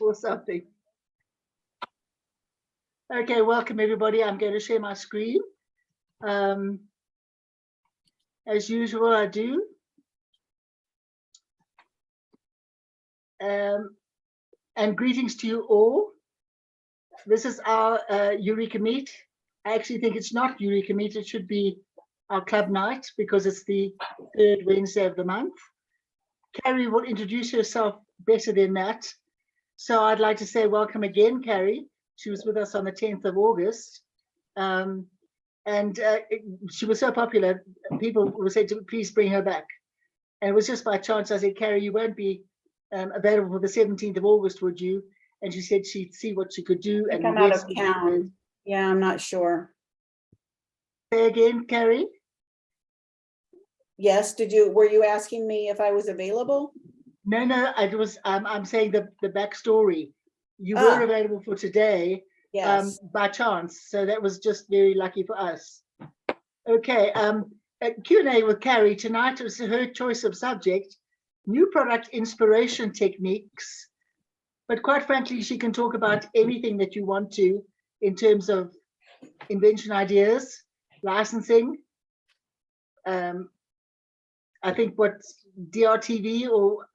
or something. Okay, welcome everybody. I'm going to share my screen. As usual, I do. And greetings to you all. This is our Eureka Meet. I actually think it's not Eureka Meet. It should be our club night because it's the third Wednesday of the month. Carrie will introduce herself better than that. So I'd like to say welcome again, Carrie. She was with us on the 10th of August. She was so popular, people were saying to me, please bring her back. And it was just by chance, I said, Carrie, you won't be available for the 17th of August, would you? And she said she'd see what she could do. And I'm out of town. Yeah, I'm not sure. Say again, Carrie? Yes, were you asking me if I was available? No, I'm saying the backstory. You were available for today, yes, by chance. So that was just very lucky for us. Okay, Q&A with Carrie. Tonight was her choice of subject, new product inspiration techniques. But quite frankly, she can talk about anything that you want to in terms of invention ideas, licensing. I think what DRTV or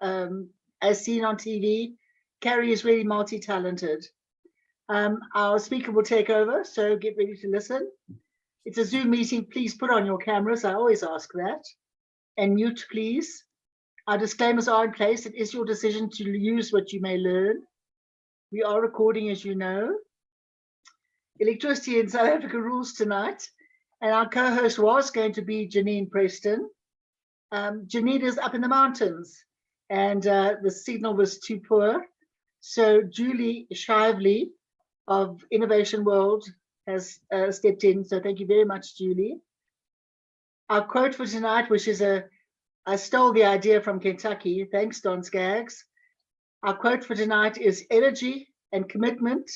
as seen on TV, Carrie is really multi-talented. Our speaker will take over, so get ready to listen. It's a Zoom meeting. Please put on your cameras. I always ask that. And mute, please. Our disclaimers are in place. It is your decision to use what you may learn. We are recording, as you know. Electricity in South Africa rules tonight. And our co-host was going to be Janine Preston. Janine is up in the mountains and the signal was too poor. So Julie Shively of Innovation World has stepped in. So thank you very much, Julie. Our quote for tonight, which is I stole the idea from Kentucky. Thanks, Don Skaggs. Our quote for tonight is energy and commitment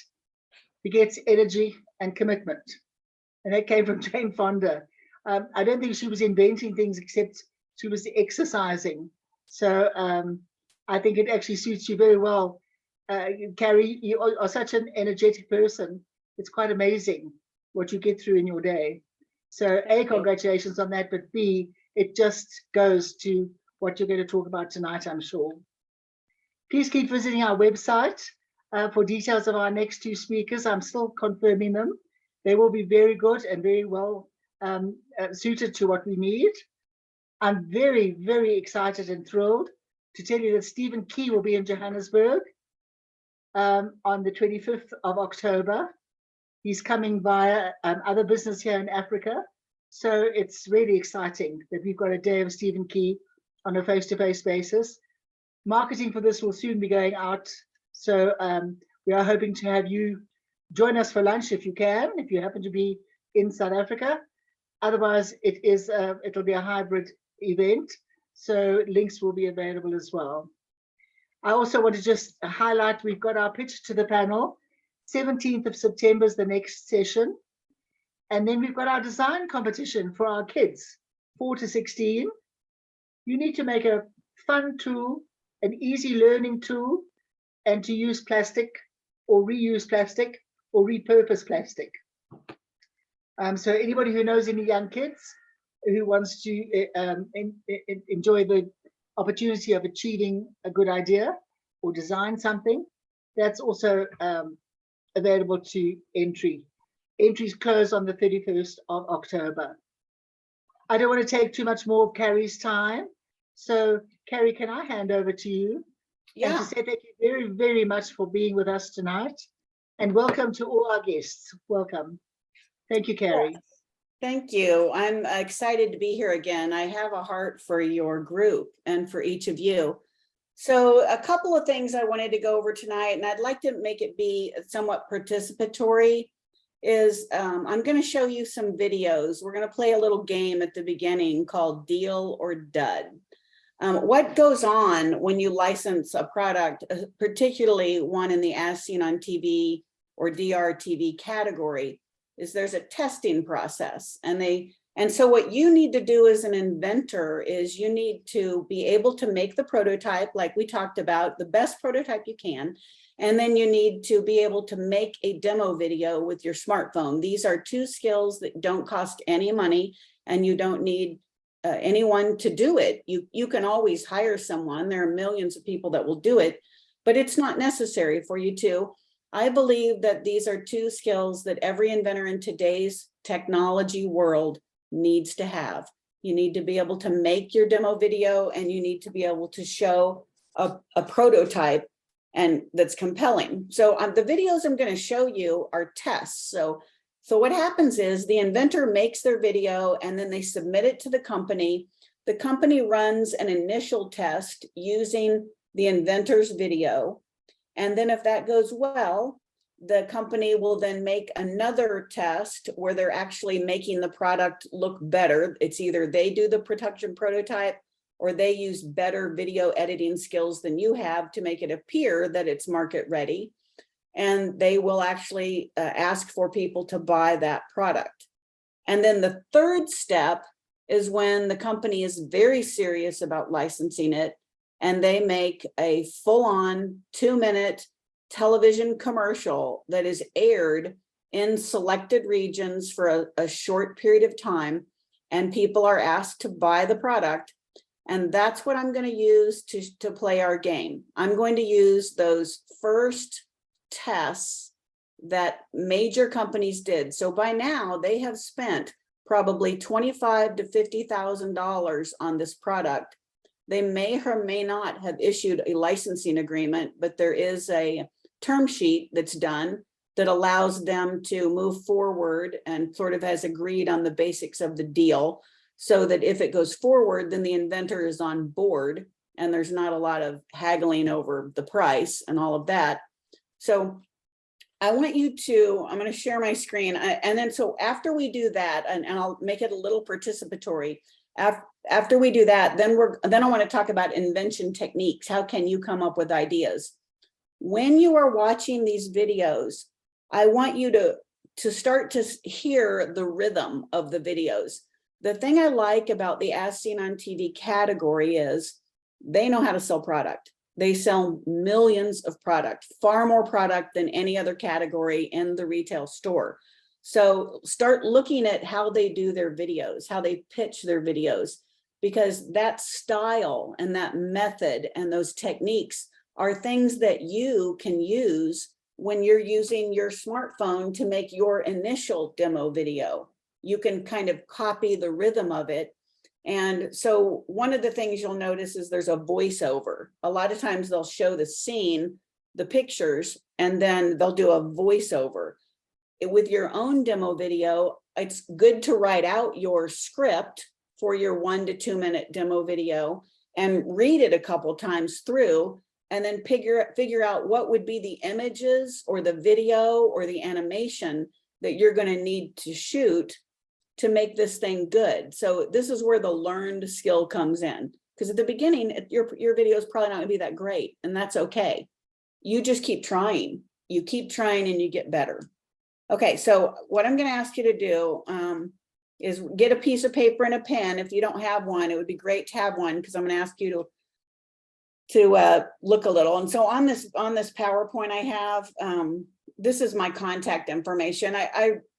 begets energy and commitment. And that came from Jane Fonda. I don't think she was inventing things except she was exercising. So I think it actually suits you very well. Carrie, you are such an energetic person. It's quite amazing what you get through in your day. So A, congratulations on that, but B, it just goes to what you're going to talk about tonight, I'm sure. Please keep visiting our website for details of our next two speakers. I'm still confirming them. They will be very good and very well suited to what we need. I'm very, very excited and thrilled to tell you that Stephen Key will be in Johannesburg on the 25th of October. He's coming via other business here in Africa. So it's really exciting that we've got a day of Stephen Key on a face-to-face basis. Marketing for this will soon be going out. So we are hoping to have you join us for lunch if you can, if you happen to be in South Africa. Otherwise, it'll be a hybrid event, so links will be available as well. I also want to just highlight, we've got our pitch to the panel. 17th of September is the next session. And then we've got our design competition for our kids, 4 to 16. You need to make a fun tool, an easy learning tool, and to use plastic or reuse plastic or repurpose plastic. So anybody who knows any young kids who wants to enjoy the opportunity of achieving a good idea or design something, that's also available to entry. Entries close on the 31st of October. I don't want to take too much more of Carrie's time. So Carrie, can I hand over to you? Yeah. And to say thank you very, very much for being with us tonight. And welcome to all our guests. Welcome. Thank you, Carrie. Yes. Thank you. I'm excited to be here again. I have a heart for your group and for each of you. So a couple of things I wanted to go over tonight, and I'd like to make it be somewhat participatory, is I'm going to show you some videos. We're going to play a little game at the beginning called Deal or Dud. What goes on when you license a product, particularly one in the as seen on TV or DRTV category, is there's a testing process. And so what you need to do as an inventor is you need to be able to make the prototype, like we talked about, the best prototype you can, And then you need to be able to make a demo video with your smartphone. These are 2 skills that don't cost any money, and you don't need anyone to do it. You can always hire someone. There are millions of people that will do it, but it's not necessary for you to. I believe that these are 2 skills that every inventor in today's technology world needs to have. You need to be able to make your demo video, and you need to be able to show a prototype and that's compelling. So the videos I'm going to show you are tests. So what happens is the inventor makes their video and then they submit it to the company. The company runs an initial test using the inventor's video. And then if that goes well, the company will then make another test where they're actually making the product look better. It's either they do the production prototype or they use better video editing skills than you have to make it appear that it's market ready. And they will actually ask for people to buy that product. And then the third step is when the company is very serious about licensing it, and they make a full-on 2-minute television commercial that is aired in selected regions for a short period of time, and people are asked to buy the product. And that's what I'm going to use to play our game. I'm going to use those first tests that major companies did. So by now they have spent probably $25,000 to $50,000 on this product. They may or may not have issued a licensing agreement, but there is a term sheet that's done that allows them to move forward and sort of has agreed on the basics of the deal, so that if it goes forward, then the inventor is on board and there's not a lot of haggling over the price and all of that. So I want you to, I'm going to share my screen. And then so after we do that, and I'll make it a little participatory. After we do that, then I want to talk about invention techniques. How can you come up with ideas? When you are watching these videos, I want you to start to hear the rhythm of the videos. The thing I like about the As Seen on TV category is they know how to sell product. They sell millions of product, far more product than any other category in the retail store. So start looking at how they do their videos, how they pitch their videos, because that style and that method and those techniques are things that you can use when you're using your smartphone to make your initial demo video. You can kind of copy the rhythm of it. And so one of the things you'll notice is there's a voiceover. A lot of times they'll show the scene, the pictures, and then they'll do a voiceover. With your own demo video, it's good to write out your script for your 1 to 2 minute demo video and read it a couple times through, and then figure out what would be the images or the video or the animation that you're going to need to shoot to make this thing good. So this is where the learned skill comes in, because at the beginning, your video is probably not going to be that great, and that's okay. You just keep trying. You keep trying and you get better. Okay, so what I'm going to ask you to do is get a piece of paper and a pen. If you don't have one, it would be great to have one, because I'm going to ask you to look a little. And so on this PowerPoint I have, this is my contact information.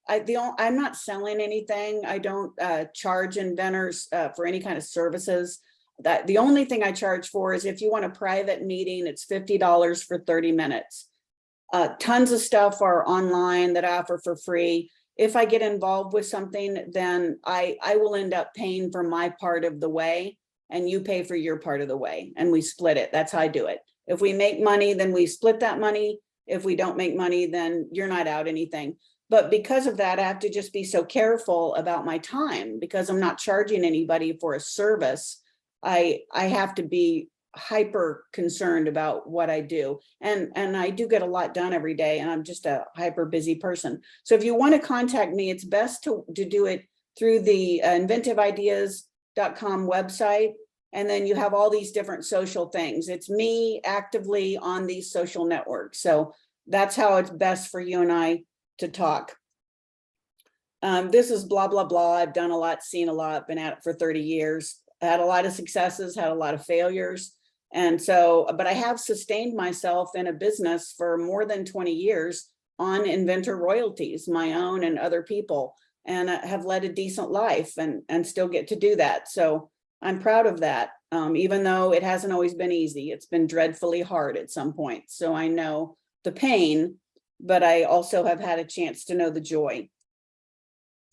I'm not selling anything. I don't charge inventors for any kind of services. The only thing I charge for is if you want a private meeting, it's $50 for 30 minutes. Tons of stuff are online that I offer for free. If I get involved with something, then I will end up paying for my part of the way, and you pay for your part of the way, and we split it. That's how I do it. If we make money, then we split that money. If we don't make money, then you're not out anything. But because of that, I have to just be so careful about my time, because I'm not charging anybody for a service. I have to be hyper concerned about what I do. And I do get a lot done every day, and I'm just a hyper busy person. So if you want to contact me, it's best to do it through the inventiveIdeas.com website. And then you have all these different social things. It's me actively on these social networks. So that's how it's best for you and I to talk. This is blah, blah, blah. I've done a lot, seen a lot, been at it for 30 years, had a lot of successes, had a lot of failures. And so, but I have sustained myself in a business for more than 20 years on inventor royalties, my own and other people, and have led a decent life and still get to do that. So I'm proud of that. Even though it hasn't always been easy, it's been dreadfully hard at some point. So I know the pain, but I also have had a chance to know the joy.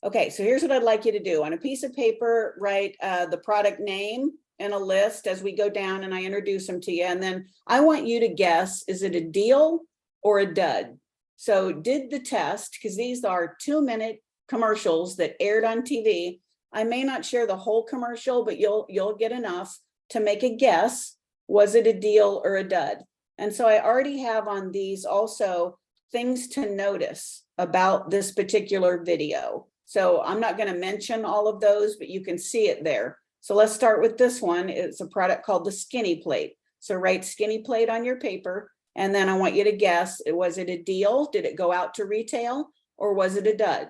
Okay, so here's what I'd like you to do. On a piece of paper, write the product name and a list as we go down and I introduce them to you. And then I want you to guess, is it a deal or a dud? So did the test, because these are 2-minute commercials that aired on TV. I may not share the whole commercial, but you'll get enough to make a guess. Was it a deal or a dud? And so I already have on these also things to notice about this particular video. So I'm not going to mention all of those, but you can see it there. So let's start with this one. It's a product called the Skinny Plate. So write Skinny Plate on your paper. And then I want you to guess, was it a deal? Did it go out to retail or was it a dud?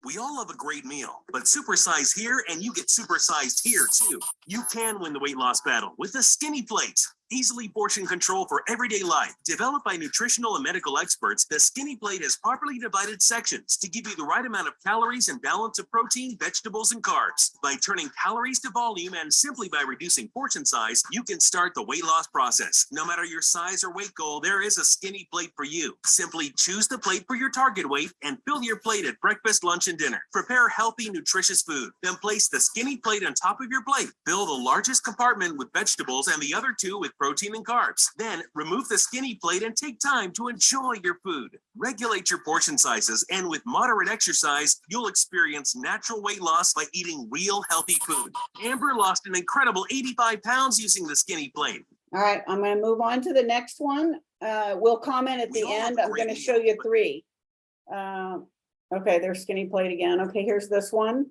We all love a great meal, but supersize here and you get supersized here too. You can win the weight loss battle with the Skinny Plate. Easily portion control for everyday life. Developed by nutritional and medical experts, the Skinny Plate has properly divided sections to give you the right amount of calories and balance of protein, vegetables, and carbs. By turning calories to volume and simply by reducing portion size, you can start the weight loss process. No matter your size or weight goal, there is a Skinny Plate for you. Simply choose the plate for your target weight and fill your plate at breakfast, lunch, and dinner. Prepare healthy, nutritious food. Then place the Skinny Plate on top of your plate. Fill the largest compartment with vegetables and the other two with protein and carbs. Then remove the Skinny Plate and take time to enjoy your food. Regulate your portion sizes, and with moderate exercise, you'll experience natural weight loss by eating real healthy food. Amber lost an incredible 85 pounds using the Skinny Plate. All right, I'm going to move on to the next one. We'll comment at the end. I'm going to show you 3. Okay, there's Skinny Plate again. Okay, here's this one.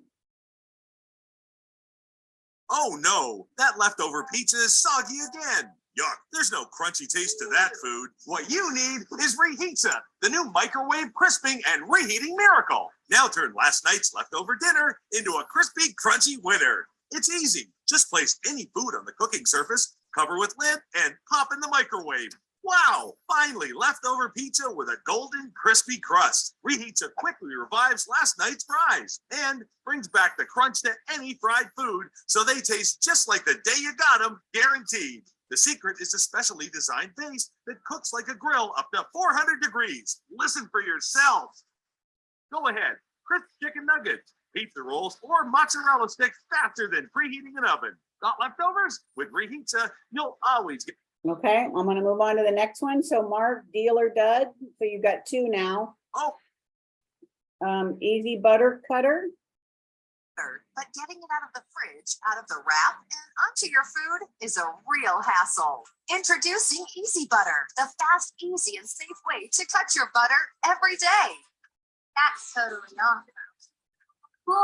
Oh no, that leftover pizza is soggy again. Yuck, there's no crunchy taste to that food. What you need is Rehitza, the new microwave crisping and reheating miracle. Now turn last night's leftover dinner into a crispy, crunchy winner. It's easy. Just place any food on the cooking surface, cover with lid, and pop in the microwave. Wow, finally leftover pizza with a golden, crispy crust. Rehitza quickly revives last night's fries and brings back the crunch to any fried food so they taste just like the day you got them, guaranteed. The secret is a specially designed base that cooks like a grill up to 400 degrees. Listen for yourself. Go ahead, crisp chicken nuggets, pizza rolls, or mozzarella sticks faster than preheating an oven. Got leftovers? With Rehitza, you'll always get. Okay, I'm going to move on to the next one. So Mark, deal or dud? So you've got 2 now. Oh. Easy butter cutter. But getting it out of the fridge, out of the wrap, and onto your food is a real hassle. Introducing Easy Butter, the fast, easy, and safe way to cut your butter every day. That's totally awesome. Cool.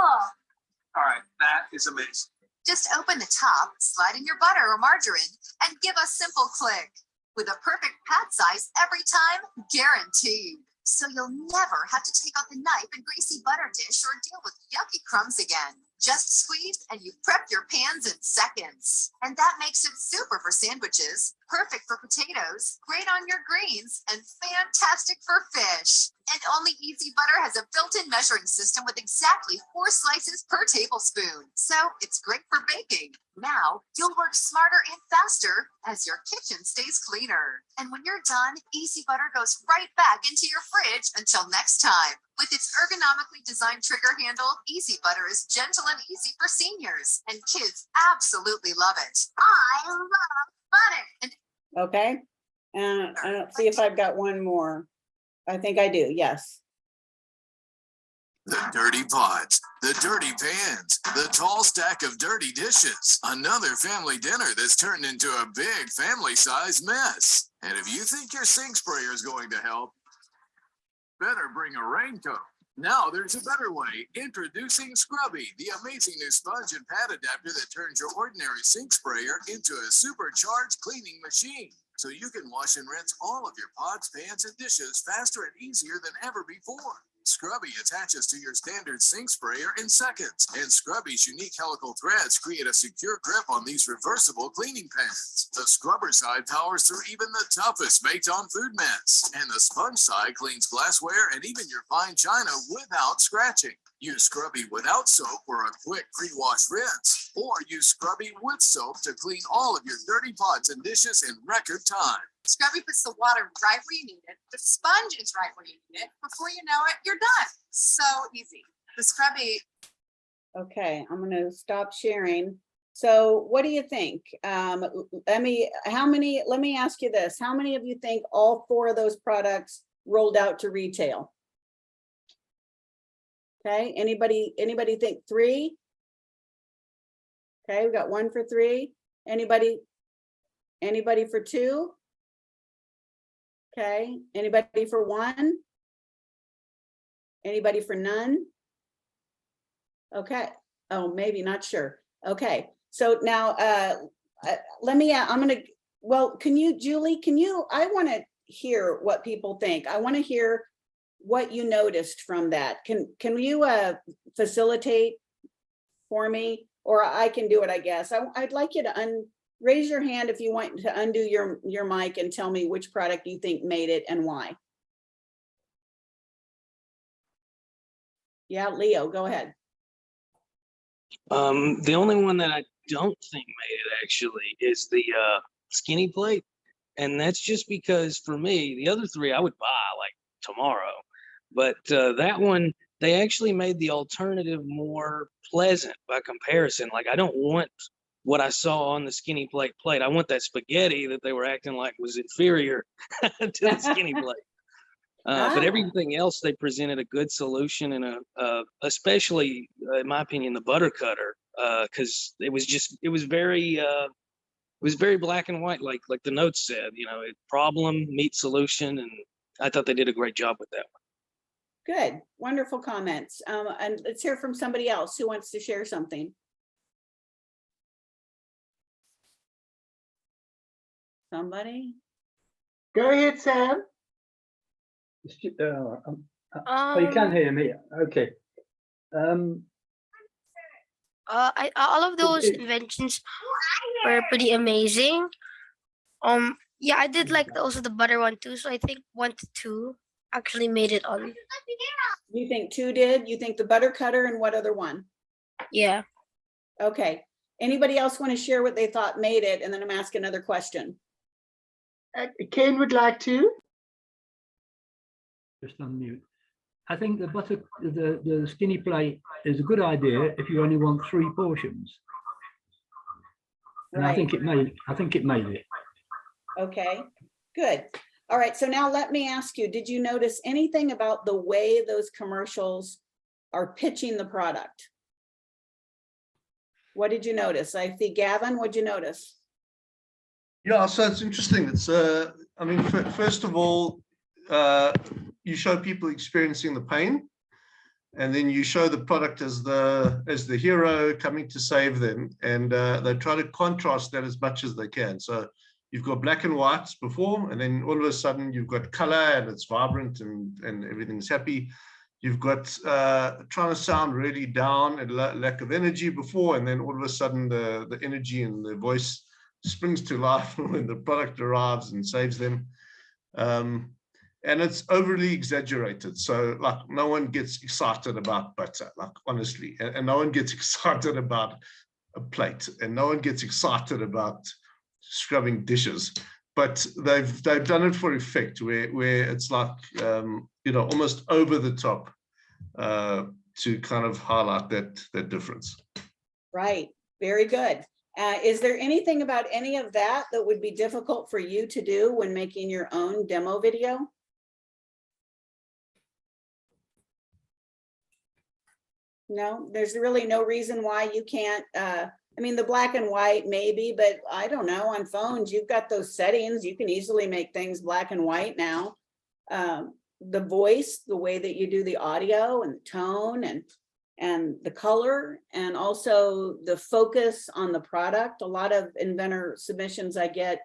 All right, that is amazing. Just open the top, slide in your butter or margarine, and give a simple click. With a perfect pat size every time, guaranteed. So you'll never have to take out the knife and greasy butter dish or deal with yucky crumbs again. Just squeeze and you've prepped your pans in seconds. And that makes it super for sandwiches, perfect for potatoes, great on your greens, and fantastic for fish. And only Easy Butter has a built-in measuring system with exactly 4 slices per tablespoon. So it's great for baking. Now you'll work smarter and faster as your kitchen stays cleaner. And when you're done, Easy Butter goes right back into your fridge until next time. With its ergonomically designed trigger handle, Easy Butter is gentle and easy for seniors, and kids absolutely love it. I love butter. And Okay, and I don't see if I've got one more. I think I do, yes. The dirty pots, the dirty pans, the tall stack of dirty dishes. Another family dinner that's turned into a big family-sized mess. And if you think your sink sprayer is going to help, better bring a raincoat. Now there's a better way. Introducing Scrubby, the amazing new sponge and pad adapter that turns your ordinary sink sprayer into a supercharged cleaning machine. So you can wash and rinse all of your pots, pans, and dishes faster and easier than ever before. Scrubby attaches to your standard sink sprayer in seconds, and Scrubby's unique helical threads create a secure grip on these reversible cleaning pans. The scrubber side powers through even the toughest baked-on food mess, and the sponge side cleans glassware and even your fine china without scratching. Use Scrubby without soap for a quick pre-wash rinse, or use Scrubby with soap to clean all of your dirty pots and dishes in record time. Scrubby puts the water right where you need it. The sponge is right where you need it. Before you know it, you're done. So easy. The Scrubby. Okay, I'm gonna stop sharing. So what do you think? Let me ask you this. How many of you think all 4 of those products rolled out to retail? Okay, anybody think 3? Okay, we got 1 for 3. Anybody for 2? Okay, anybody for 1? Anybody for none? Okay, oh, maybe, not sure. Okay, so now can you, Julie, I want to hear what people think. I want to hear what you noticed from that. Can you facilitate for me, or I can do it, I guess. I'd like you to raise your hand if you want to undo your mic and tell me which product you think made it and why. Yeah, Leo, go ahead. The only one that I don't think made it actually is the skinny plate. And that's just because for me, the other 3 I would buy like tomorrow. But that one, they actually made the alternative more pleasant by comparison. Like, I don't want what I saw on the skinny plate. I want that spaghetti that they were acting like was inferior to the skinny plate. But everything else, they presented a good solution, and especially, in my opinion, the butter cutter, because it was very black and white, like the notes said. You know, problem meet solution, and I thought they did a great job with that one. Good, wonderful comments. And let's hear from somebody else who wants to share something. Somebody? Go ahead, Sam. Oh, you can hear me. Okay. All of those inventions were pretty amazing. Yeah, I did like also the butter one too. So I think 1 to 2 actually made it on. You think 2 did? You think the butter cutter, and what other one? Yeah. Okay. Anybody else want to share what they thought made it? And then I'm asking another question. Ken would like to. Just unmute. I think the skinny plate is a good idea if you only want 3 portions. And Right. I think it made it. Okay, good. All right, so now let me ask you, did you notice anything about the way those commercials are pitching the product? What did you notice? I see Gavin, what'd you notice? Yeah, so it's interesting. It's I mean, first of all, you show people experiencing the pain, and then you show the product as the hero coming to save them, and they try to contrast that as much as they can. So you've got black and whites before, and then all of a sudden you've got color, and it's vibrant, and everything's happy. You've got trying to sound really down and lack of energy before, and then all of a sudden the energy and the voice springs to life when the product arrives and saves them. And it's overly exaggerated. So like no one gets excited about butter, like honestly, and no one gets excited about a plate, and no one gets excited about scrubbing dishes. But they've done it for effect, where it's like almost over the top to kind of highlight that difference. Right, very good. Is there anything about any of that that would be difficult for you to do when making your own demo video? No, there's really no reason why you can't. I mean, the black and white maybe, but I don't know, on phones, you've got those settings. You can easily make things black and white now. The voice, the way that you do the audio and the tone and the color, and also the focus on the product. A lot of inventor submissions I get,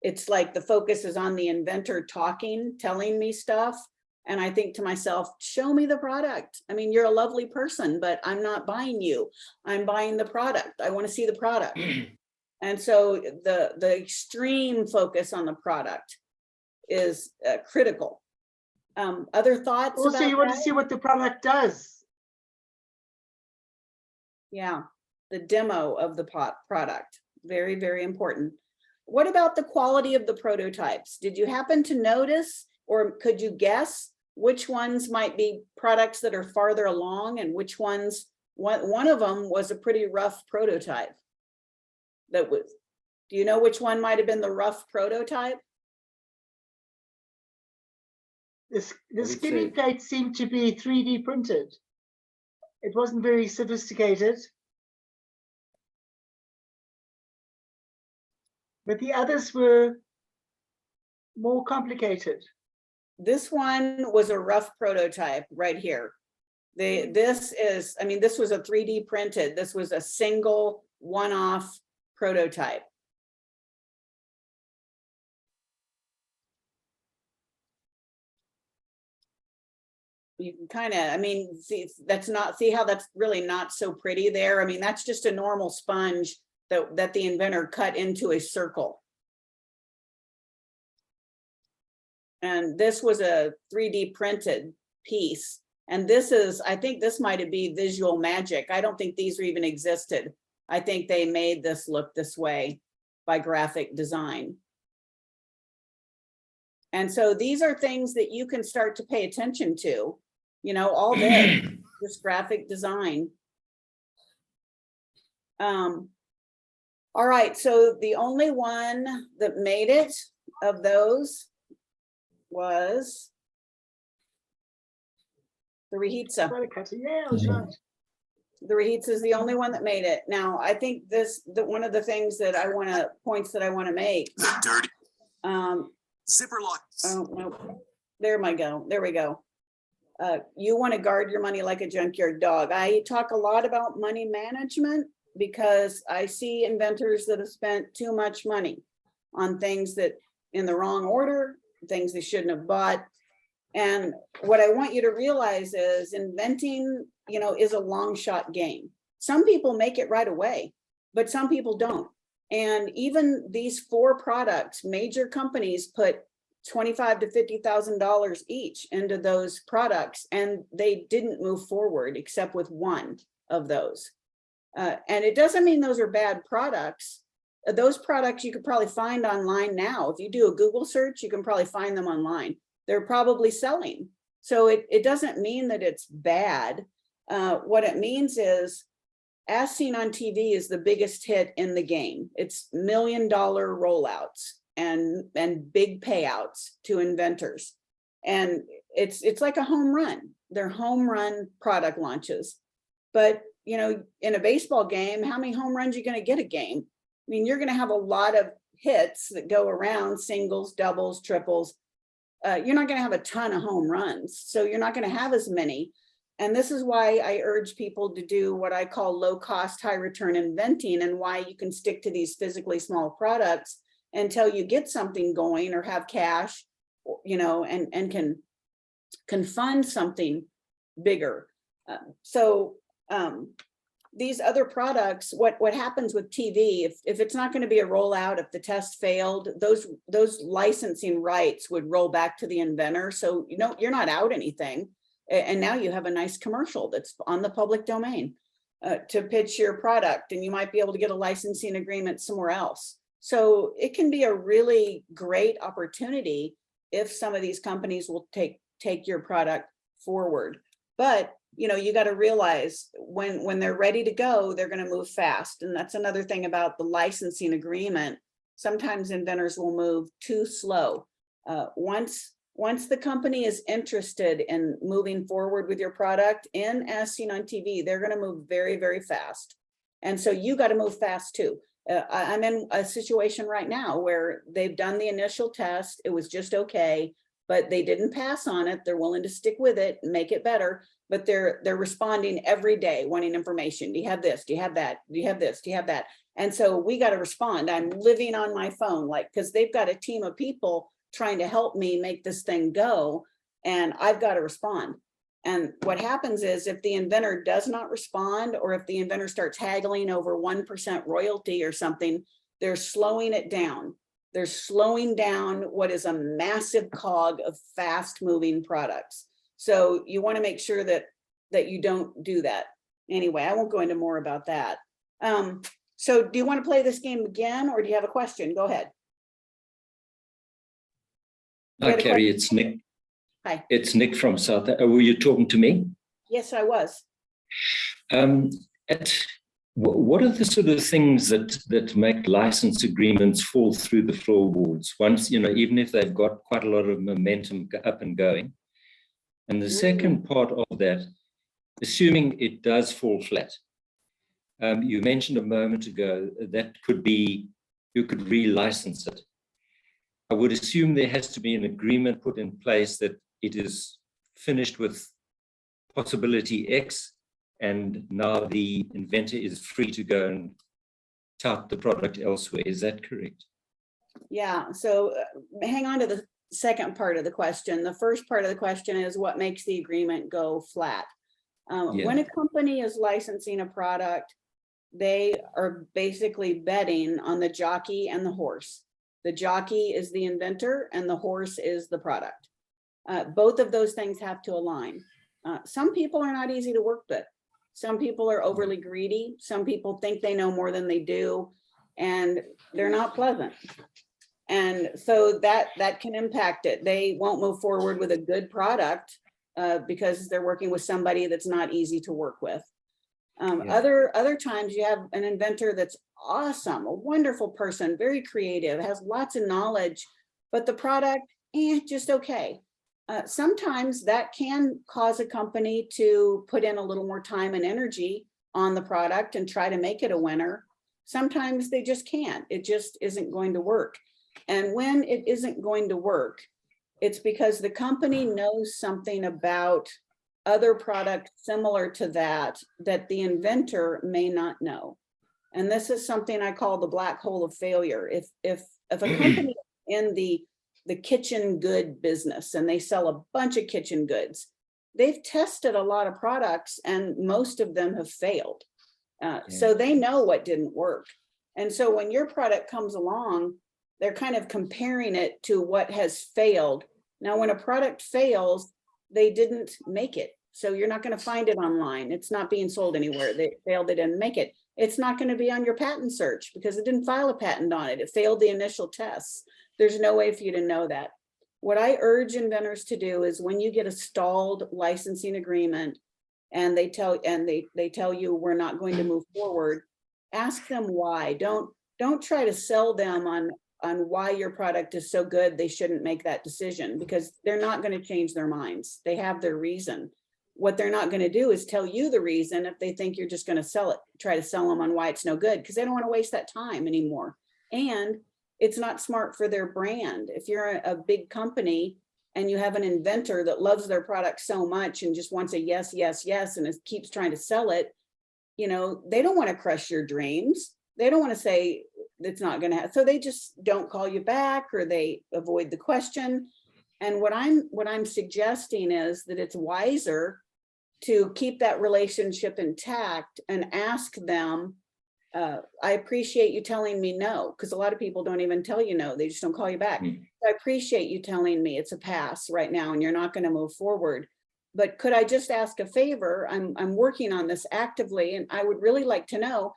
it's like the focus is on the inventor talking, telling me stuff. And I think to myself, show me the product. I mean, you're a lovely person, but I'm not buying you. I'm buying the product. I want to see the product. And so the extreme focus on the product is critical. Other thoughts? Also, about you want to that? see what the product does. Yeah, the demo of the product. Very, very important. What about the quality of the prototypes? Did you happen to notice, or could you guess which ones might be products that are farther along and which ones, one of them was a pretty rough prototype. That was, do you know which one might have been the rough prototype? The skinny plate seemed to be 3D printed. It wasn't very sophisticated. But the others were more complicated. This one was a rough prototype right here. This is, I mean, this was a 3D printed. This was a single one-off prototype. You can kind of, I mean, see, that's not, see how that's really not so pretty there. I mean, that's just a normal sponge that the inventor cut into a circle. And this was a 3D printed piece. And this is, I think this might be visual magic. I don't think these even existed. I think they made this look this way by graphic design. And so these are things that you can start to pay attention to, you know, all this graphic design. All right, so the only one that made it of those was the Rihitsa. Yeah, that's right. The Rihitsa is the only one that made it. Now, I think one of the things that I want to, points that I want to make. The dirty zipper lock. Oh, no, there we go. You want to guard your money like a junkyard dog. I talk a lot about money management because I see inventors that have spent too much money on things that in the wrong order, things they shouldn't have bought. And what I want you to realize is inventing, you know, is a long shot game. Some people make it right away, but some people don't. And even these 4 products, major companies put $25,000 to $50,000 each into those products, and they didn't move forward except with one of those. And it doesn't mean those are bad products. Those products you could probably find online now. If you do a Google search, you can probably find them online. They're probably selling. So it doesn't mean that it's bad. What it means is, As Seen on TV is the biggest hit in the game. It's $1 million rollouts and big payouts to inventors. And it's like a home run. They're home run product launches. But you know, in a baseball game, how many home runs are you going to get a game? I mean, you're going to have a lot of hits that go around, singles, doubles, triples. You're not going to have a ton of home runs. So you're not going to have as many. And this is why I urge people to do what I call low cost, high return inventing, and why you can stick to these physically small products until you get something going or have cash, you know, and can fund something bigger. These other products, what happens with TV, if it's not going to be a rollout, if the test failed, those licensing rights would roll back to the inventor. So, you know, you're not out anything. And now you have a nice commercial that's on the public domain to pitch your product, and you might be able to get a licensing agreement somewhere else. So it can be a really great opportunity if some of these companies will take your product forward. But you know, you got to realize when they're ready to go, they're going to move fast. And that's another thing about the licensing agreement. Sometimes inventors will move too slow. Once the company is interested in moving forward with your product in As Seen on TV, they're going to move very, very fast. And so you got to move fast too. I'm in a situation right now where they've done the initial test. It was just okay, but they didn't pass on it. They're willing to stick with it and make it better. But they're responding every day, wanting information. Do you have this? Do you have that? Do you have this? Do you have that? And so we got to respond. I'm living on my phone, like, because they've got a team of people trying to help me make this thing go. and I've got to respond. And what happens is if the inventor does not respond, or if the inventor starts haggling over 1% royalty or something, they're slowing it down. They're slowing down what is a massive cog of fast moving products. So you want to make sure that you don't do that. Anyway, I won't go into more about that. So do you want to play this game again, or do you have a question? Go ahead. Hi, Carrie, it's Nick. Hi. It's Nick from South. Were you talking to me? Yes, I was. What are the sort of things that make license agreements fall through the floorboards once, even if they've got quite a lot of momentum up and going? And the second part of that, assuming it does fall flat, you mentioned a moment ago that could be, you could relicense it. I would assume there has to be an agreement put in place that it is finished with possibility X, and now the inventor is free to go and tout the product elsewhere. Is that correct? Yeah, so hang on to the second part of the question. The first part of the question is what makes the agreement go flat? When a company is licensing a product, they are basically betting on the jockey and the horse. The jockey is the inventor and the horse is the product. Both of those things have to align. Some people are not easy to work with. Some people are overly greedy. Some people think they know more than they do, and they're not pleasant. And so that can impact it. They won't move forward with a good product because they're working with somebody that's not easy to work with. Other times you have an inventor that's awesome, a wonderful person, very creative, has lots of knowledge, but the product, just okay. Sometimes that can cause a company to put in a little more time and energy on the product and try to make it a winner. Sometimes they just can't. It just isn't going to work. And when it isn't going to work, it's because the company knows something about other products similar to that the inventor may not know. And this is something I call the black hole of failure. If a company in the kitchen good business and they sell a bunch of kitchen goods, they've tested a lot of products and most of them have failed. So they know what didn't work. And so when your product comes along, they're kind of comparing it to what has failed. Now, when a product fails, they didn't make it. So you're not going to find it online. It's not being sold anywhere. They failed, they didn't make it. It's not going to be on your patent search because it didn't file a patent on it. It failed the initial tests. There's no way for you to know that. What I urge inventors to do is when you get a stalled licensing agreement and they tell you we're not going to move forward, ask them why. Don't try to sell them on why your product is so good they shouldn't make that decision, because they're not going to change their minds. They have their reason. What they're not going to do is tell you the reason if they think you're just going to sell it, try to sell them on why it's no good, because they don't want to waste that time anymore. And it's not smart for their brand. If you're a big company and you have an inventor that loves their product so much and just wants a yes, yes, yes, and keeps trying to sell it, they don't want to crush your dreams. They don't want to say it's not going to happen. So they just don't call you back or they avoid the question. And what I'm suggesting is that it's wiser to keep that relationship intact and ask them, I appreciate you telling me no, because a lot of people don't even tell you no, they just don't call you back. I appreciate you telling me it's a pass right now and you're not going to move forward. But could I just ask a favor? I'm working on this actively and I would really like to know,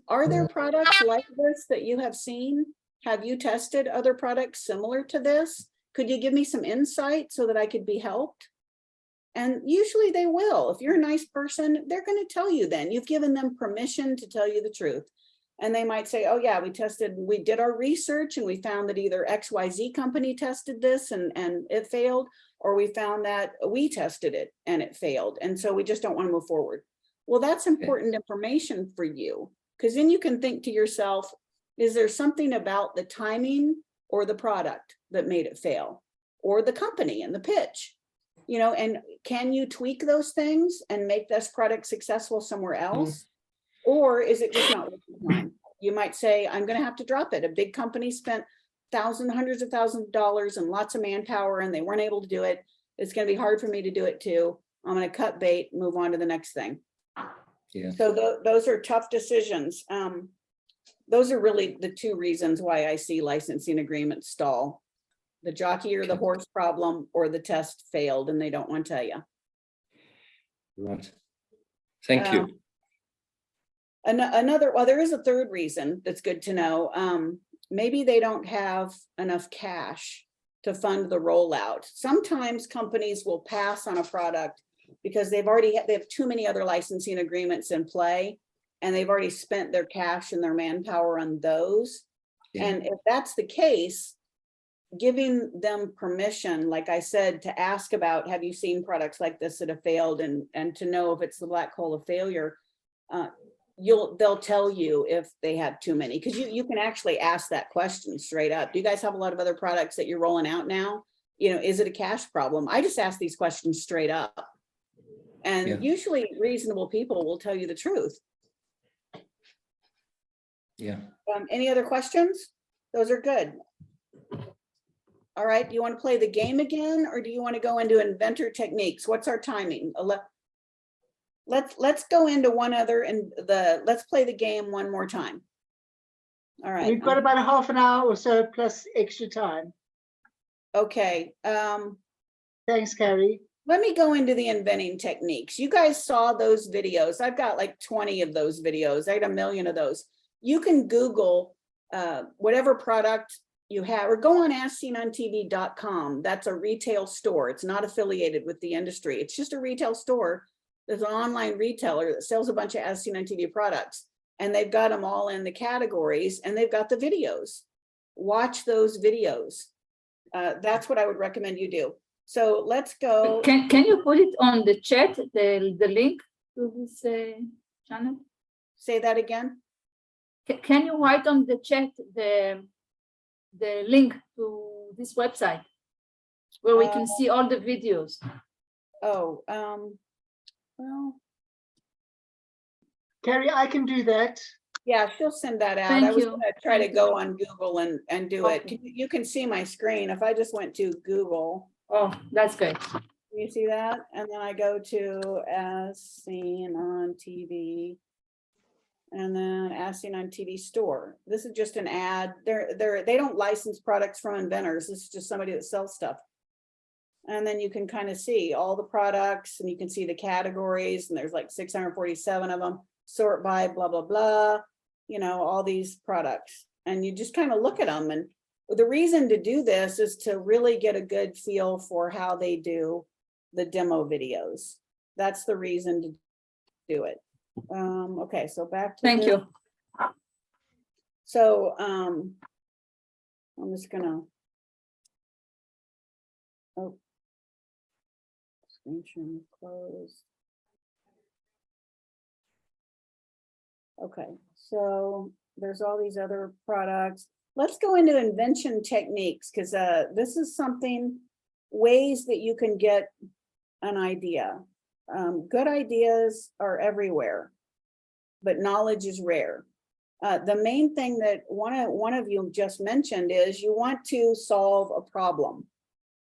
are there products like this that you have seen? Have you tested other products similar to this? Could you give me some insight so that I could be helped? And usually they will. If you're a nice person, they're going to tell you then. You've given them permission to tell you the truth. And they might say, oh yeah, we did our research and we found that either XYZ company tested this and it failed, or we found that we tested it and it failed. And so we just don't want to move forward. Well, that's important information for you, because then you can think to yourself, is there something about the timing or the product that made it fail, or the company and the pitch? And can you tweak those things and make this product successful somewhere else? Or is it just not worth your time? You might say, I'm going to have to drop it. A big company spent hundreds of thousands of dollars and lots of manpower and they weren't able to do it. It's going to be hard for me to do it too. I'm going to cut bait, move on to the next thing. Yeah. So those are tough decisions. Those are really the two reasons why I see licensing agreements stall. The jockey or the Okay. horse problem, or the test failed and they don't want to tell you. Right. Thank you. Another, well, there is a third reason that's good to know. Maybe they don't have enough cash to fund the rollout. Sometimes companies will pass on a product because they have too many other licensing agreements in play, and they've already spent their cash and their manpower on those. Yeah. And if that's the case, giving them permission, like I said, to ask about, have you seen products like this that have failed, and to know if it's the black hole of failure, they'll tell you if they have too many, because you can actually ask that question straight up. Do you guys have a lot of other products that you're rolling out now? You know, is it a cash problem? I just ask these questions straight up. And Yeah. usually reasonable people will tell you the truth. Yeah. Any other questions? Those are good. All right, do you want to play the game again, or do you want to go into inventor techniques? What's our timing? Let's go into one other, and let's play the game one more time. All right. We've got about a half an hour or so plus extra time. Okay. Thanks, Carrie. Let me go into the inventing techniques. You guys saw those videos. I've got like 20 of those videos. I got 1 million of those. You can Google whatever product you have, or go on askseenOnTV.com. That's a retail store. It's not affiliated with the industry. It's just a retail store. There's an online retailer that sells a bunch of As Seen on TV products, and they've got them all in the categories, and they've got the videos. Watch those videos. That's what I would recommend you do. So let's go. Can you put it on the chat, the link to this channel? Say that again. Can you write on the chat the link to this website where we can see all the videos? Oh, well, Carrie, I can do that. yeah, she'll send that out. Thank I was you. gonna try to Thank go you. on Google and do it. Okay. You can see my screen. If I just went to Google, Oh, that's great. you see that? And then I go to As Seen on TV, and then As Seen on TV store. This is just an ad. They don't license products from inventors. This is just somebody that sells stuff. And then you can kind of see all the products, and you can see the categories, and there's like 647 of them. Sort by blah, blah, blah, you know, all these products. And you just kind of look at them. And the reason to do this is to really get a good feel for how they do the demo videos. That's the reason to do it. Okay, so back to Thank this. you. So I'm just gonna, oh, screen share closed. Okay, so there's all these other products. Let's go into invention techniques, because this is something, ways that you can get an idea. Good ideas are everywhere, but knowledge is rare. The main thing that one of you just mentioned is you want to solve a problem.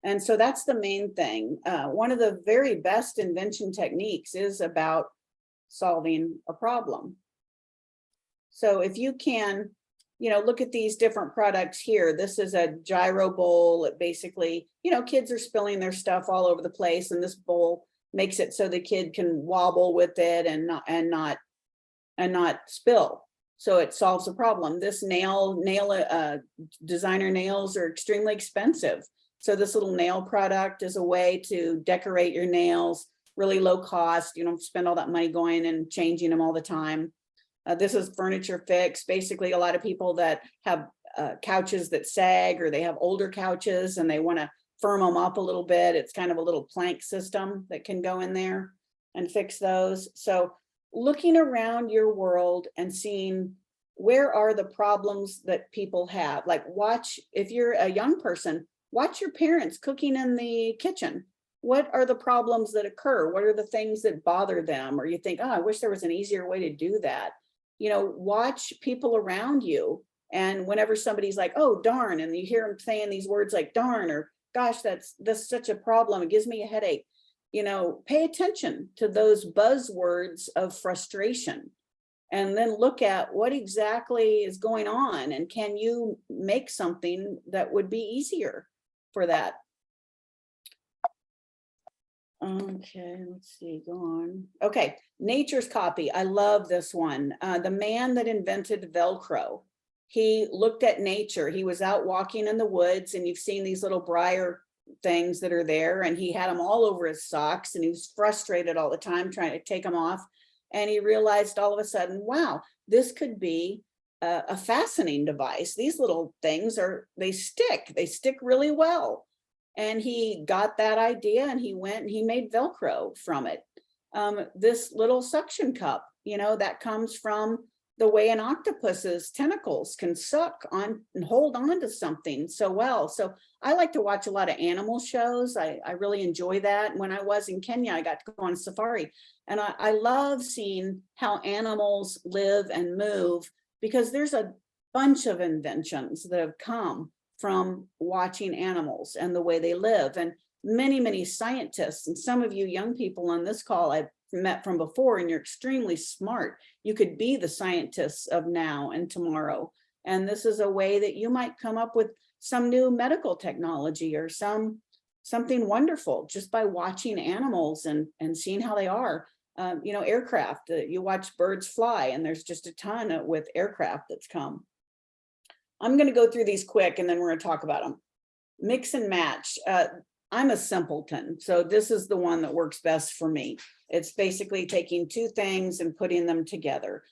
And so that's the main thing. One of the very best invention techniques is about solving a problem. So if you can, you know, look at these different products here. This is a gyro bowl. It basically, you know, kids are spilling their stuff all over the place, and this bowl makes it so the kid can wobble with it and not spill. So it solves a problem. This designer nails are extremely expensive. So this little nail product is a way to decorate your nails, really low cost. You don't spend all that money going and changing them all the time. This is furniture fix. Basically, a lot of people that have couches that sag, or they have older couches and they want to firm them up a little bit. It's kind of a little plank system that can go in there and fix those. So looking around your world and seeing where are the problems that people have. Like watch, if you're a young person, watch your parents cooking in the kitchen. What are the problems that occur? What are the things that bother them? Or you think, oh, I wish there was an easier way to do that. You know, watch people around you. And whenever somebody's like, oh, darn, and you hear them saying these words like darn, or gosh, that's such a problem. It gives me a headache. You know, pay attention to those buzzwords of frustration, and then look at what exactly is going on, and can you make something that would be easier for that? Okay, let's see, go on. Okay, Nature's Copy. I love this one. The man that invented Velcro. He looked at nature. He was out walking in the woods, and you've seen these little briar things that are there, and he had them all over his socks, and he was frustrated all the time trying to take them off. And he realized all of a sudden, wow, this could be a fastening device. These little things they stick really well. And he got that idea, and he went and he made Velcro from it. This little suction cup, you know, that comes from the way an octopus's tentacles can suck on and hold on to something so well. So I like to watch a lot of animal shows. I really enjoy that. When I was in Kenya, I got to go on safari, and I love seeing how animals live and move, because there's a bunch of inventions that have come from watching animals and the way they live. And many scientists, and some of you young people on this call I've met from before, and you're extremely smart. You could be the scientists of now and tomorrow. And this is a way that you might come up with some new medical technology or something wonderful just by watching animals and seeing how they are. You know, aircraft, you watch birds fly, and there's just a ton with aircraft that's come. I'm going to go through these quick, and then we're going to talk about them. Mix and match. I'm a simpleton, so this is the one that works best for me. It's basically taking two things and putting them together.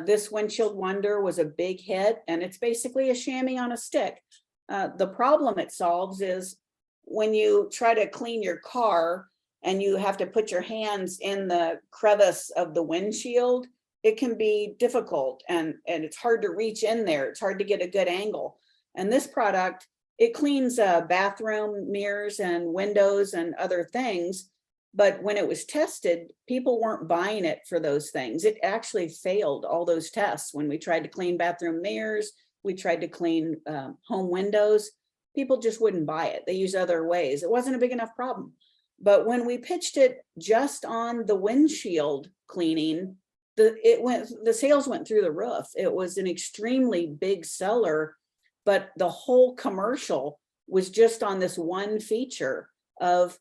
This windshield wonder was a big hit, and it's basically a chamois on a stick. The problem it solves is when you try to clean your car and you have to put your hands in the crevice of the windshield, it can be difficult, and it's hard to reach in there. It's hard to get a good angle. And this product, it cleans bathroom mirrors and windows and other things. But when it was tested, people weren't buying it for those things. It actually failed all those tests. When we tried to clean bathroom mirrors, we tried to clean home windows, people just wouldn't buy it. They use other ways. It wasn't a big enough problem. But when we pitched it just on the windshield cleaning, the sales went through the roof. It was an extremely big seller, but the whole commercial was just on this one feature of,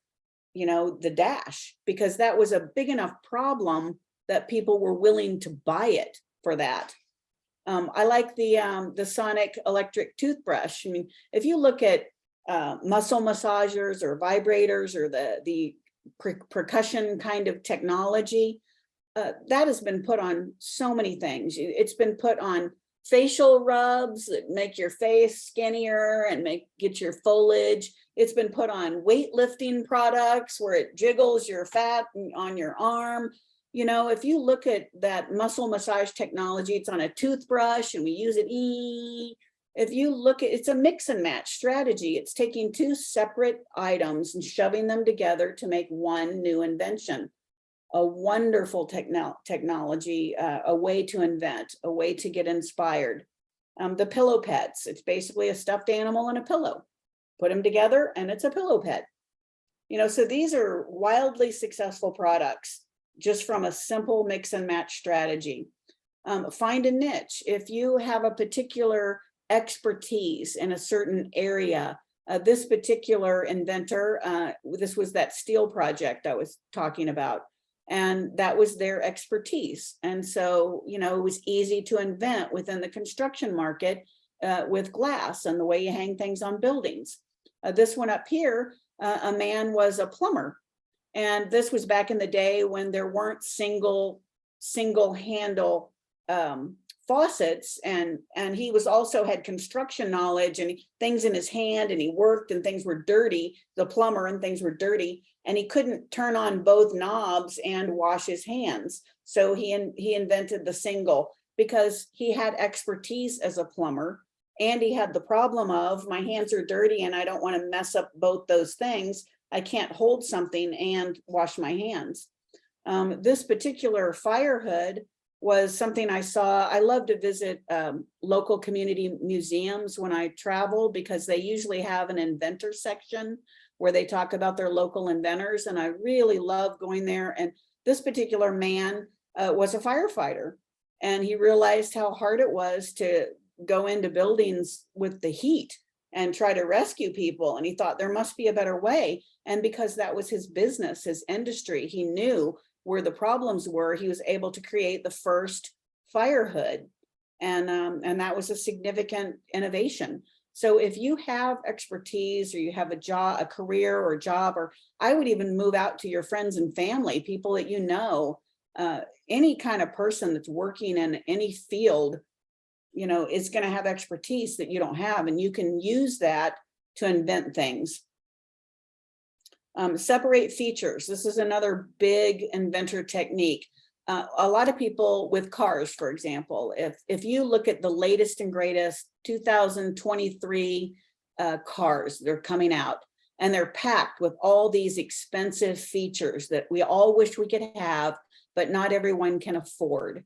you know, the dash, because that was a big enough problem that people were willing to buy it for that. I like the sonic electric toothbrush. I mean, if you look at muscle massagers or vibrators or the percussion kind of technology, that has been put on so many things. It's been put on facial rubs that make your face skinnier and get your foliage. It's been put on weightlifting products where it jiggles your fat on your arm. You know, if you look at that muscle massage technology, it's on a toothbrush and we use it. If you look at, it's a mix and match strategy. It's taking two separate items and shoving them together to make one new invention. A wonderful technology, a way to invent, a way to get inspired. The pillow pets, it's basically a stuffed animal and a pillow. Put them together and it's a pillow pet. You know, so these are wildly successful products just from a simple mix and match strategy. Find a niche. If you have a particular expertise in a certain area, this particular inventor, this was that steel project I was talking about. And that was their expertise. And so, you know, it was easy to invent within the construction market with glass and the way you hang things on buildings. This one up here, a man was a plumber. And this was back in the day when there weren't single handle faucets. And he was also had construction knowledge and things in his hand, and he worked and things were dirty, the plumber, and things were dirty. And he couldn't turn on both knobs and wash his hands. So he invented the single because he had expertise as a plumber, and he had the problem of my hands are dirty and I don't want to mess up both those things. I can't hold something and wash my hands. This particular fire hood was something I saw. I love to visit local community museums when I travel because they usually have an inventor section where they talk about their local inventors. And I really love going there. And this particular man was a firefighter, and he realized how hard it was to go into buildings with the heat and try to rescue people. And he thought there must be a better way. And because that was his business, his industry, he knew where the problems were. He was able to create the first fire hood. And that was a significant innovation. So if you have expertise, or you have a job, a career or job, or I would even move out to your friends and family, people that you know, any kind of person that's working in any field, you know, is going to have expertise that you don't have, and you can use that to invent things. Separate features. This is another big inventor technique. A lot of people with cars, for example, if you look at the latest and greatest 2023 cars, they're coming out, and they're packed with all these expensive features that we all wish we could have, but not everyone can afford.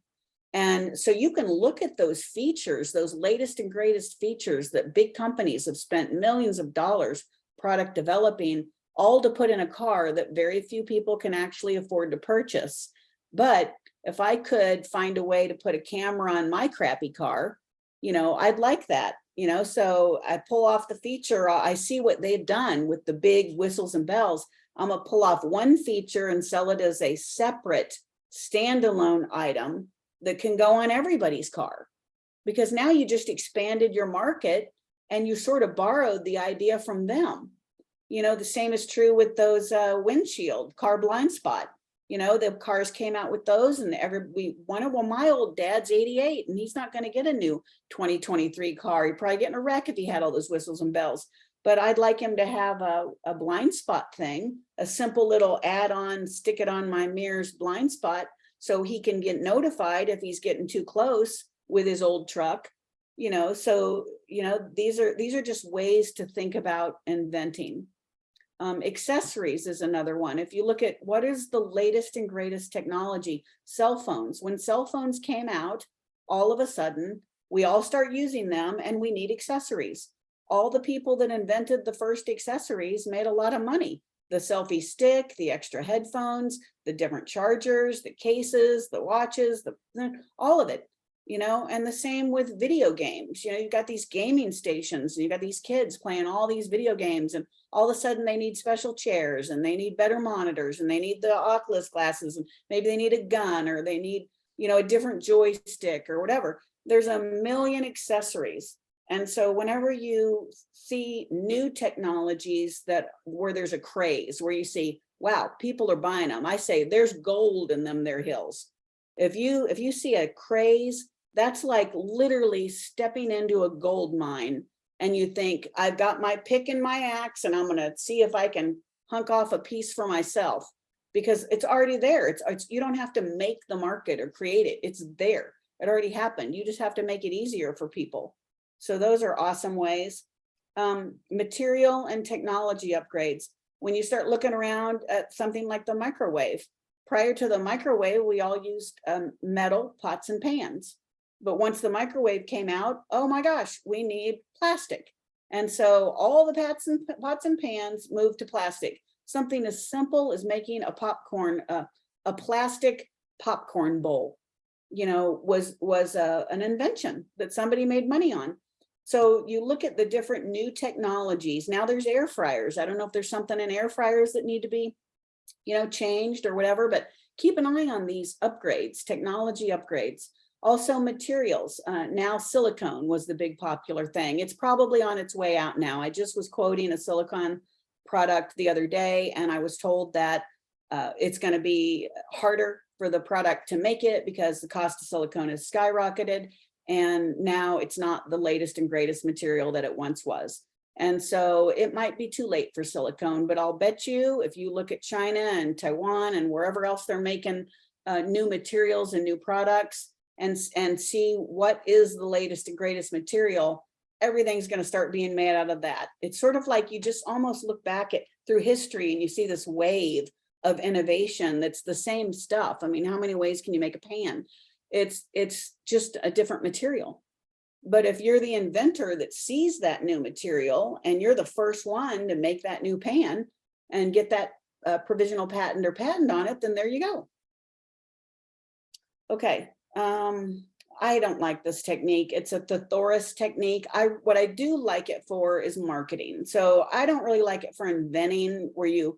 And so you can look at those features, those latest and greatest features that big companies have spent millions of dollars product developing, all to put in a car that very few people can actually afford to purchase. But if I could find a way to put a camera on my crappy car, you know, I'd like that, you know, so I pull off the feature. I see what they've done with the big whistles and bells. I'm gonna pull off one feature and sell it as a separate standalone item that can go on everybody's car, because now you just expanded your market and you sort of borrowed the idea from them. You know, the same is true with those windshield car blind spot. You know, the cars came out with those, and well, my old dad's 88 and he's not going to get a new 2023 car. He'd probably get in a wreck if he had all those whistles and bells. But I'd like him to have a blind spot thing, a simple little add-on, stick it on my mirror's blind spot, so he can get notified if he's getting too close with his old truck. You know, so, you know, these are just ways to think about inventing. Accessories is another one. If you look at what is the latest and greatest technology, cell phones. When cell phones came out, all of a sudden, we all start using them and we need accessories. All the people that invented the first accessories made a lot of money. The selfie stick, the extra headphones, the different chargers, the cases, the watches, all of it. You know, and the same with video games. You know, you've got these gaming stations, and you've got these kids playing all these video games, and all of a sudden they need special chairs, and they need better monitors, and they need the Oculus glasses, and maybe they need a gun, or they need, you know, a different joystick or whatever. There's a million accessories. And so whenever you see new technologies where there's a craze, where you see, wow, people are buying them, I say there's gold in them, their hills. If you see a craze, that's like literally stepping into a gold mine, and you think, I've got my pick and my axe, and I'm going to see if I can hunk off a piece for myself, because it's already there. You don't have to make the market or create it. It's there. It already happened. You just have to make it easier for people. So those are awesome ways. Material and technology upgrades. When you start looking around at something like the microwave, prior to the microwave, we all used metal pots and pans. But once the microwave came out, oh my gosh, we need plastic. And so all the pots and pans moved to plastic. Something as simple as making a plastic popcorn bowl, you know, was an invention that somebody made money on. So you look at the different new technologies. Now there's air fryers. I don't know if there's something in air fryers that need to be, you know, changed or whatever, but keep an eye on these upgrades, technology upgrades. Also materials. Now silicone was the big popular thing. It's probably on its way out now. I just was quoting a silicone product the other day, and I was told that it's going to be harder for the product to make it because the cost of silicone has skyrocketed. And now it's not the latest and greatest material that it once was. And so it might be too late for silicone, but I'll bet you if you look at China and Taiwan and wherever else they're making new materials and new products, and see what is the latest and greatest material, everything's going to start being made out of that. It's sort of like you just almost look back through history and you see this wave of innovation that's the same stuff. I mean, how many ways can you make a pan? It's just a different material. But if you're the inventor that sees that new material and you're the first one to make that new pan and get that provisional patent or patent on it, then there you go. Okay, I don't like this technique. It's a thesaurus technique. What I do like it for is marketing. So I don't really like it for inventing, where you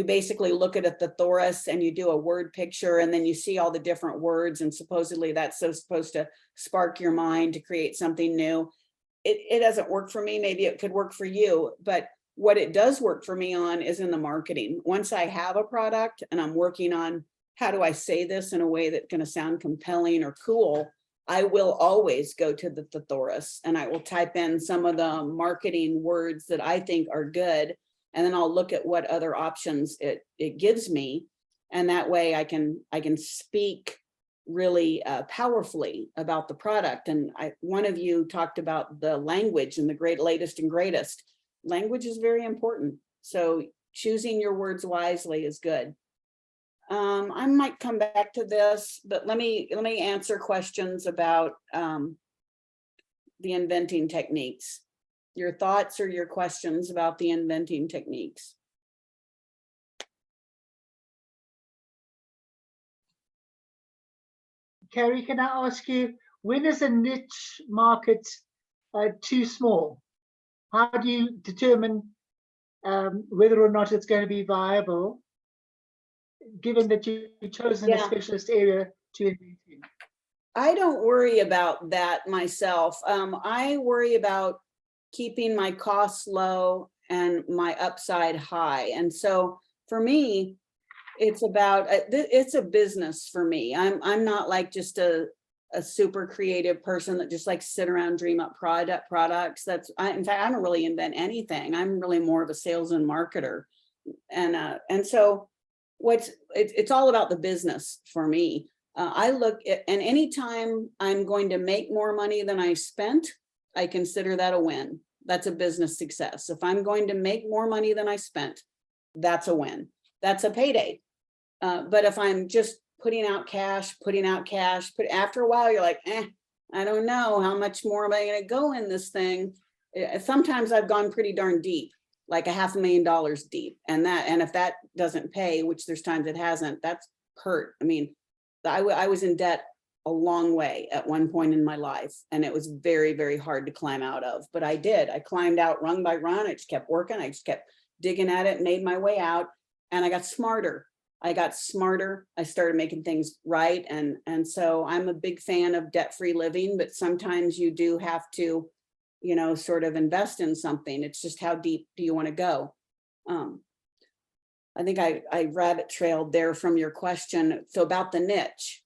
basically look at a thesaurus and you do a word picture and then you see all the different words and supposedly that's supposed to spark your mind to create something new. It doesn't work for me. Maybe it could work for you, but what it does work for me on is in the marketing. Once I have a product and I'm working on how do I say this in a way that's going to sound compelling or cool, I will always go to the thesaurus and I will type in some of the marketing words that I think are good. And then I'll look at what other options it gives me. And that way I can speak really powerfully about the product. And one of you talked about the language and the latest and greatest. Language is very important. So choosing your words wisely is good. I might come back to this, but let me answer questions about the inventing techniques. Your thoughts or your questions about the inventing techniques. Carrie, can I ask you, when is a niche market too small? How do you determine whether or not it's going to be viable, given that you've chosen a specialist area to invent in? I don't worry about that myself. I worry about keeping my costs low and my upside high. And so for me, it's about, it's a business for me. I'm not like just a super creative person that just like sit around, dream up products. In fact, I don't really invent anything. I'm really more of a sales and marketer. And so it's all about the business for me. I look at, and anytime I'm going to make more money than I spent, I consider that a win. That's a business success. If I'm going to make more money than I spent, that's a win. That's a payday. But if I'm just putting out cash, after a while, you're like, I don't know, how much more am I going to go in this thing? Sometimes I've gone pretty darn deep, like $500,000 deep. And if that doesn't pay, which there's times it hasn't, that's hurt. I mean, I was in debt a long way at one point in my life, and it was very, very hard to climb out of, but I did. I climbed out rung by rung. I just kept working. I just kept digging at it, made my way out, and I got smarter. I started making things right. And so I'm a big fan of debt-free living, but sometimes you do have to, sort of invest in something. It's just how deep do you want to go? I think I rabbit trailed there from your question. So about the niche,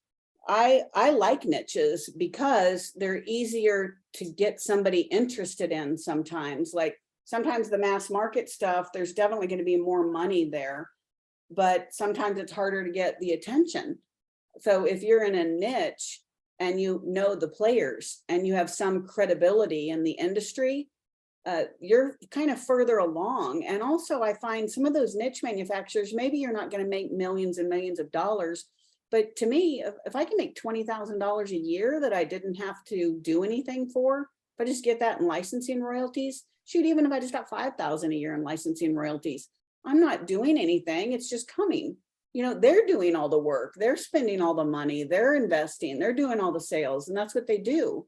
I like niches because they're easier to get somebody interested in sometimes. Like sometimes the mass market stuff, there's definitely going to be more money there, but sometimes it's harder to get the attention. So if you're in a niche and you know the players and you have some credibility in the industry, you're kind of further along. And also I find some of those niche manufacturers, maybe you're not going to make millions and millions of dollars, but to me, if I can make $20,000 a year that I didn't have to do anything for, if I just get that in licensing royalties, shoot, even if I just got $5,000 a year in licensing royalties, I'm not doing anything. It's just coming. They're doing all the work. They're spending all the money. They're investing. They're doing all the sales. And that's what they do.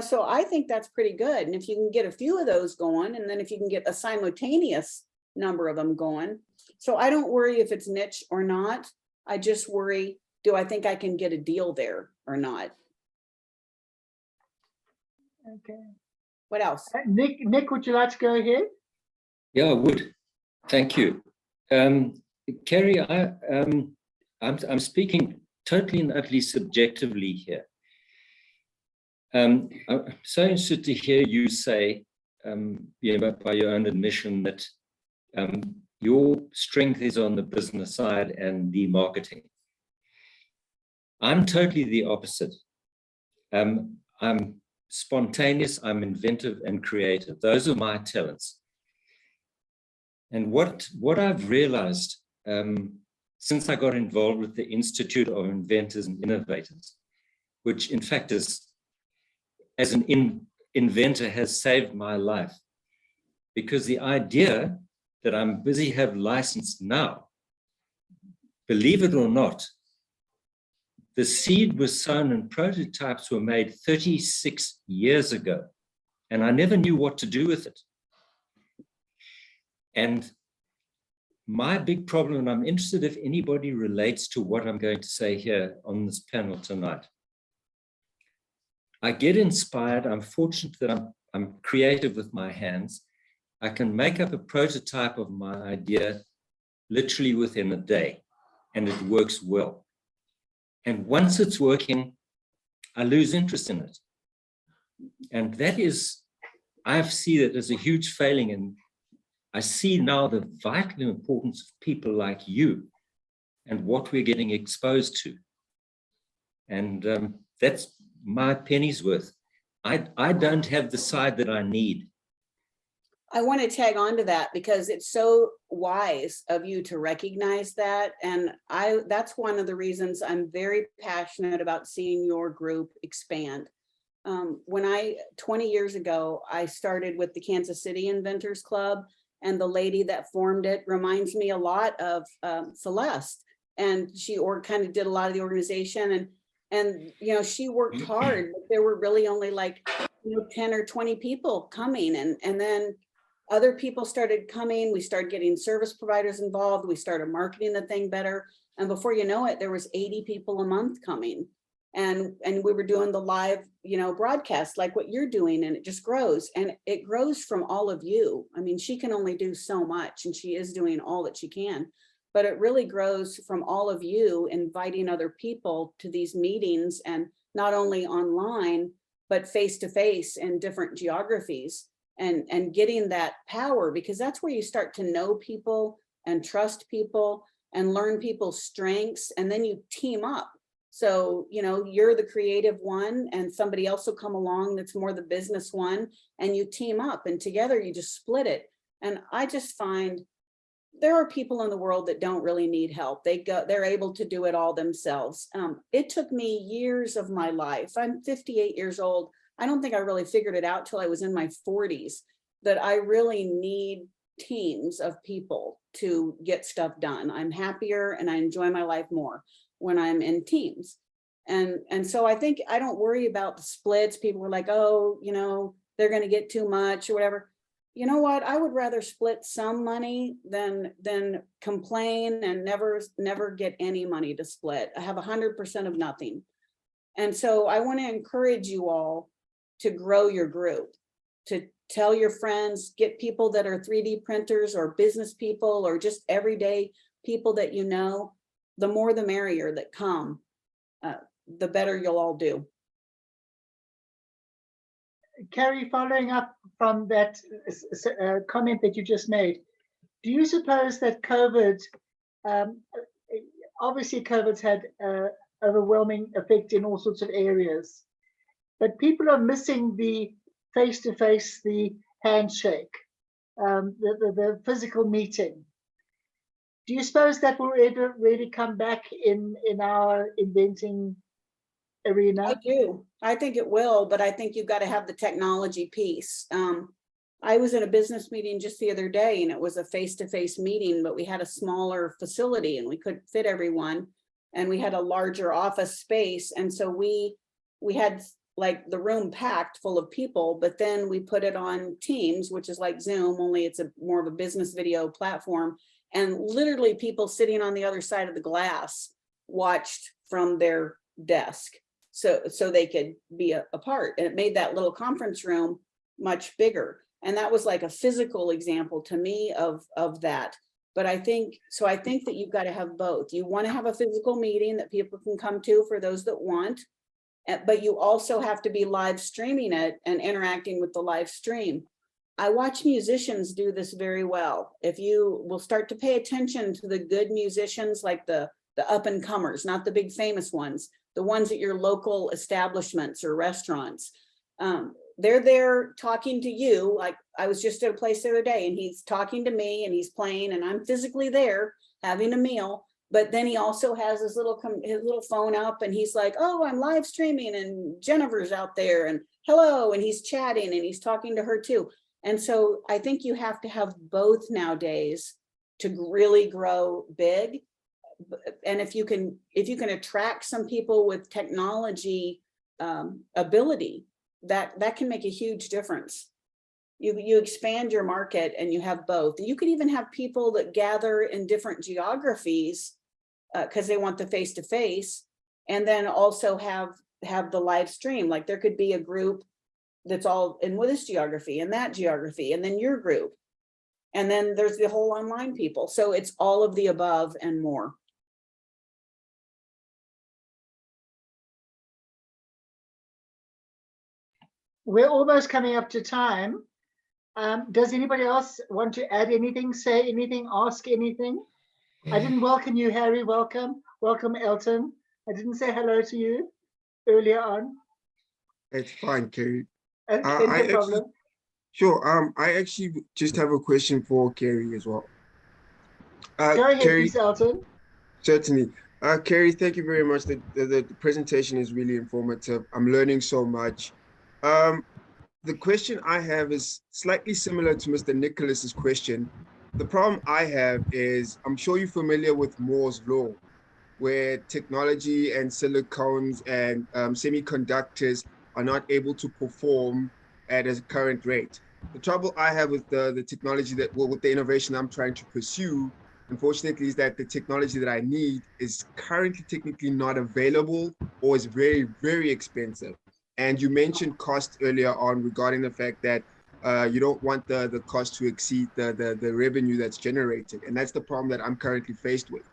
So I think that's pretty good. And if you can get a few of those going, and then if you can get a simultaneous number of them going. So I don't worry if it's niche or not. I just worry, do I think I can get a deal there or not? Okay. What else? Nick, would you like to go ahead? Yeah, I would. Thank you. Carrie, I'm speaking totally and utterly subjectively here. I'm so interested to hear you say, by your own admission, that your strength is on the business side and the marketing. I'm totally the opposite. I'm spontaneous, I'm inventive and creative. Those are my talents. And what I've realized since I got involved with the Institute of Inventors and Innovators, which in fact is, as an inventor, has saved my life. Because the idea that I'm busy have licensed now, believe it or not, the seed was sown and prototypes were made 36 years ago, and I never knew what to do with it. And my big problem, and I'm interested if anybody relates to what I'm going to say here on this panel tonight. I get inspired. I'm fortunate that I'm creative with my hands. I can make up a prototype of my idea literally within a day, and it works well. And once it's working, I lose interest in it. And that is, I see it as a huge failing. And I see now the vital importance of people like you and what we're getting exposed to. And that's my penny's worth. I don't have the side that I need. I want to tag on to that because it's so wise of you to recognize that. And that's one of the reasons I'm very passionate about seeing your group expand. 20 years ago, I started with the Kansas City Inventors Club, and the lady that formed it reminds me a lot of Celeste. And she kind of did a lot of the organization, and you know, she worked hard, but there were really only like 10 or 20 people coming, and then other people started coming. We started getting service providers involved. We started marketing the thing better. And before you know it, there was 80 people a month coming. And we were doing the live, broadcast like what you're doing, and it just grows. And it grows from all of you. I mean, she can only do so much, and she is doing all that she can, but it really grows from all of you inviting other people to these meetings, and not only online, but face-to-face in different geographies. And getting that power, because that's where you start to know people and trust people and learn people's strengths, and then you team up. So, you're the creative one, and somebody else will come along that's more the business one, and you team up, and together you just split it. And I just find there are people in the world that don't really need help. They're able to do it all themselves. It took me years of my life. I'm 58 years old. I don't think I really figured it out till I was in my 40s, that I really need teams of people to get stuff done. I'm happier and I enjoy my life more when I'm in teams. And so I think I don't worry about the splits. People were like, oh, they're going to get too much or whatever. You know what? I would rather split some money than complain and never get any money to split. I have 100% of nothing. And so I want to encourage you all to grow your group, to tell your friends, get people that are 3D printers or business people or just everyday people that the more the merrier that come, the better you'll all do. Carrie, following up from that comment that you just made, do you suppose that COVID, obviously COVID's had overwhelming effect in all sorts of areas, but people are missing the face-to-face, the handshake, the physical meeting. Do you suppose that will ever really come back in our inventing arena? I do. I think it will, but I think you've got to have the technology piece. I was in a business meeting just the other day, and it was a face-to-face meeting, but we had a smaller facility and we couldn't fit everyone, and we had a larger office space. And so we had like the room packed full of people, but then we put it on Teams, which is like Zoom, only it's more of a business video platform. And literally people sitting on the other side of the glass watched from their desk so they could be apart. And it made that little conference room much bigger. And that was like a physical example to me of that. But I think that you've got to have both. You want to have a physical meeting that people can come to for those that want, but you also have to be live streaming it and interacting with the live stream. I watch musicians do this very well. If you will start to pay attention to the good musicians, like the up and comers, not the big famous ones, the ones at your local establishments or restaurants, they're there talking to you. Like I was just at a place the other day and he's talking to me and he's playing and I'm physically there having a meal, But then he also has his little phone up and he's like, oh, I'm live streaming and Jennifer's out there and hello, and he's chatting and he's talking to her too. And so I think you have to have both nowadays to really grow big. And if you can attract some people with technology ability, that can make a huge difference. You expand your market and you have both. You could even have people that gather in different geographies because they want the face-to-face, and then also have the live stream. Like there could be a group that's all in with this geography and that geography, and then your group. And then there's the whole online people. So it's all of the above and more. We're almost coming up to time. Does anybody else want to add anything, say anything, ask anything? I didn't welcome you, Harry. Welcome. Welcome, Elton. I didn't say hello to you earlier on. It's fine, Carrie. Okay, no problem. Sure. I actually just have a question for Carrie as well. Go ahead, Carrie, please, Elton. certainly. Carrie, thank you very much. The presentation is really informative. I'm learning so much. The question I have is slightly similar to Mr. Nicholas's question. The problem I have is, I'm sure you're familiar with Moore's law, where technology and silicones and semiconductors are not able to perform at a current rate. The trouble I have with the technology with the innovation I'm trying to pursue, unfortunately, is that the technology that I need is currently technically not available or is very, very expensive. And you mentioned cost earlier on regarding the fact that you don't want the cost to exceed the revenue that's generated. And that's the problem that I'm currently faced with.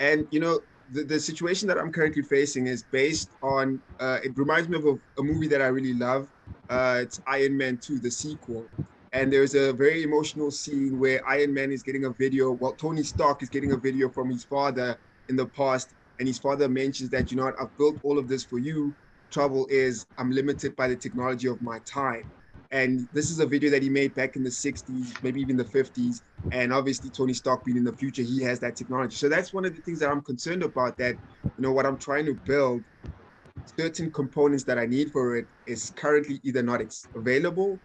And, you know, the situation that I'm currently facing is based on, it reminds me of a movie that I really love. It's Iron Man 2, the sequel. And there's a very emotional scene where Iron Man is getting a video, well, Tony Stark is getting a video from his father in the past. And his father mentions that, you know what, I've built all of this for you. Trouble is, I'm limited by the technology of my time. And this is a video that he made back in the 60s, maybe even the 50s. And obviously Tony Stark being in the future, he has that technology. So that's one of the things that I'm concerned about, that, you know, what I'm trying to build, certain components that I need for it is currently either not available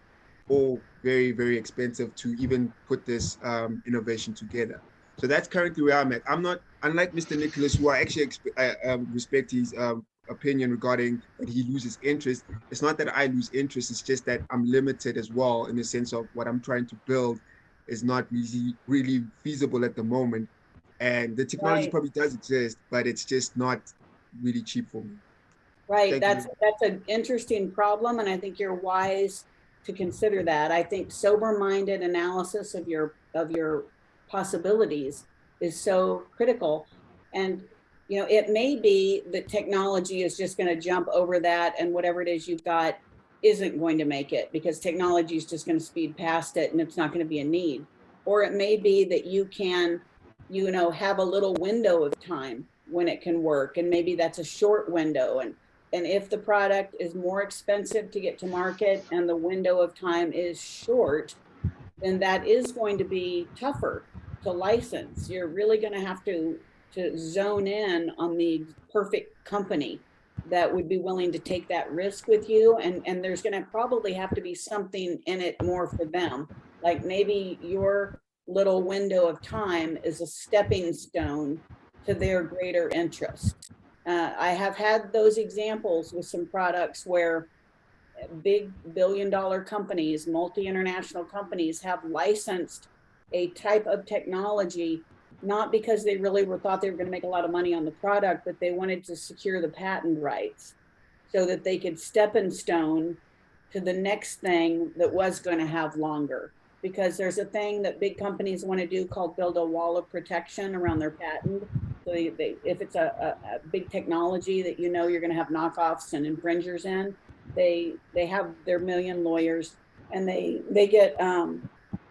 or very, very expensive to even put this innovation together. So that's currently where I'm at. I'm not, unlike Mr. Nicholas, who I actually respect his opinion regarding that he loses interest. It's not that I lose interest, it's just that I'm limited as well, in the sense of what I'm trying to build is not really feasible at the moment. And the technology probably does exist, but it's just not really cheap for me. Right, that's an interesting problem, and I think you're wise to consider that. I think sober-minded analysis of your possibilities is so critical. And you know, it may be that technology is just going to jump over that, and whatever it is you've got isn't going to make it because technology is just going to speed past it and it's not going to be a need. Or it may be that you can, you know, have a little window of time when it can work, and maybe that's a short window. And if the product is more expensive to get to market and the window of time is short, then that is going to be tougher to license. You're really going to have to zone in on the perfect company that would be willing to take that risk with you. And there's going to probably have to be something in it more for them. Like maybe your little window of time is a stepping stone to their greater interest. I have had those examples with some products where big billion-dollar companies, multi-international companies have licensed a type of technology, not because they really thought they were going to make a lot of money on the product, but they wanted to secure the patent rights so that they could stepping stone to the next thing that was going to have longer. Because there's a thing that big companies want to do called build a wall of protection around their patent. So if it's a big technology that you know you're going to have knockoffs and infringers in, they have their million lawyers, and they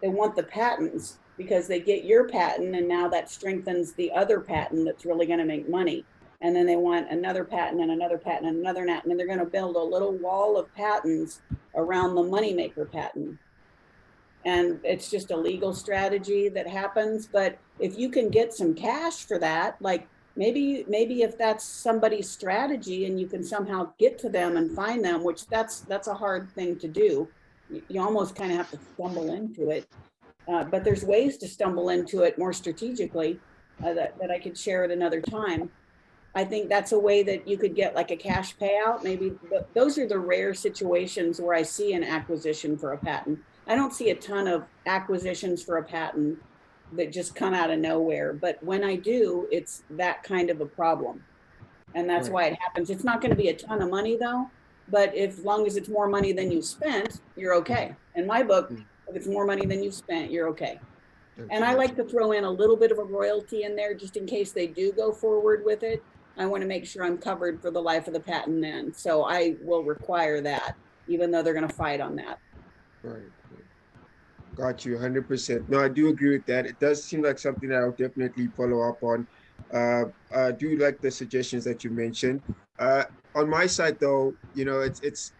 want the patents because they get your patent, and now that strengthens the other patent that's really going to make money. And then they want another patent and another patent and another patent, and they're going to build a little wall of patents around the moneymaker patent. And it's just a legal strategy that happens. But if you can get some cash for that, like maybe if that's somebody's strategy and you can somehow get to them and find them, which that's a hard thing to do. You almost kind of have to stumble into it. But there's ways to stumble into it more strategically that I could share at another time. I think that's a way that you could get like a cash payout. Maybe those are the rare situations where I see an acquisition for a patent. I don't see a ton of acquisitions for a patent that just come out of nowhere. But when I do, it's that kind of a problem. And that's why it happens. It's not going to be a ton of money though, but as long as it's more money than you spent, you're okay. In my book, if it's more money than you spent, you're okay. And I like to throw in a little bit of a royalty in there just in case they do go forward with it. I want to make sure I'm covered for the life of the patent then. So I will require that, even though they're going to fight on that. Right. Got you 100%. No, I do agree with that. It does seem like something that I'll definitely follow up on. I do like the suggestions that you mentioned. On my side though, you know, it's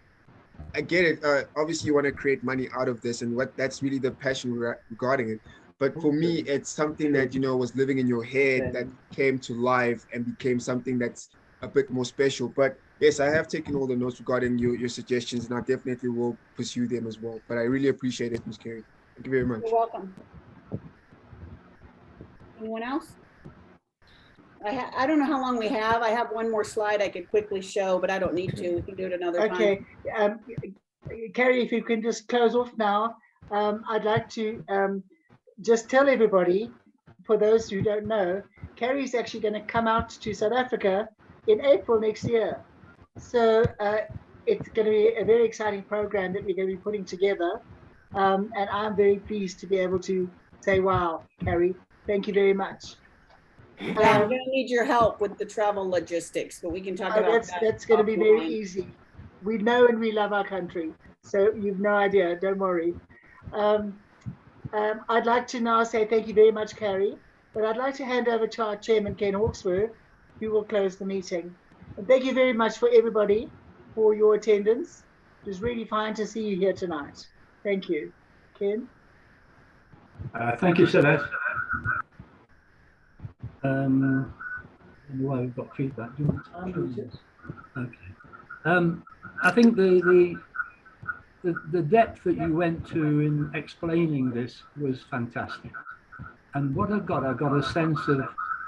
I get it. Obviously you want to create money out of this and that's really the passion regarding it. But for me, it's something that, you know, was living in your head that came to life and became something that's a bit more special. But yes, I have taken all the notes regarding your suggestions and I definitely will pursue them as well. But I really appreciate it, Ms. Carrie. Thank you very much. You're welcome. Anyone else? I don't know how long we have. I have one more slide I could quickly show, but I don't need to. We can do it another time. Okay, Carrie, if you can just close off now. I'd like to just tell everybody, for those who don't know, Carrie's actually going to come out to South Africa in April next year. So it's going to be a very exciting program that we're going to be putting together. And I'm very pleased to be able to say, wow, Carrie, thank you very much. Yeah, I'm going to need your help with the travel logistics, but we can talk about that. That's going to be very easy. We know and we love our country. So you've no idea, don't worry. I'd like to now say thank you very much, Carrie, but I'd like to hand over to our chairman, Ken Hawksworth, who will close the meeting. And thank you very much for everybody for your attendance. It was really fine to see you here tonight. Thank you. Ken? Thank you, Celeste. Anyway, we've got feedback. Do you want to this? Okay. I think the depth that you went to in explaining this was fantastic. And what I got a sense of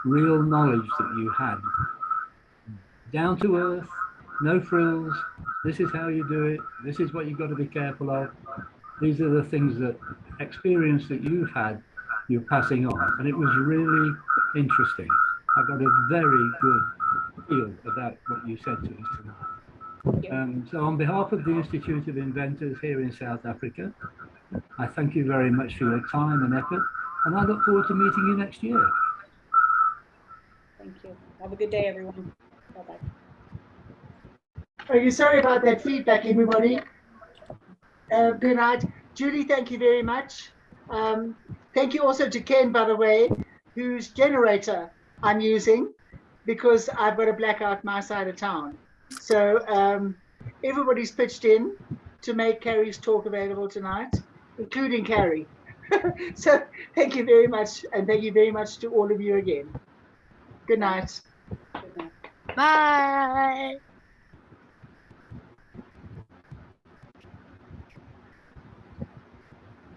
real knowledge that you had. Down to earth, no frills, this is how you do it, this is what you've got to be careful of. These are the things that experience that you've had, you're passing on. And it was really interesting. I got a very good feel about what you said to us tonight. So on behalf of the Institute of Inventors here in South Africa, I thank you very much for your time and effort, and I look forward to meeting you next year. Thank you. Have a good day, everyone. Bye-bye. Are you sorry about that feedback, everybody? Good night. Julie, thank you very much. Thank you also to Ken, by the way, whose generator I'm using because I've got a blackout my side of town. So everybody's pitched in to make Carrie's talk available tonight, including Carrie. So thank you very much. And thank you very much to all of you again. Good night. Good night. Bye.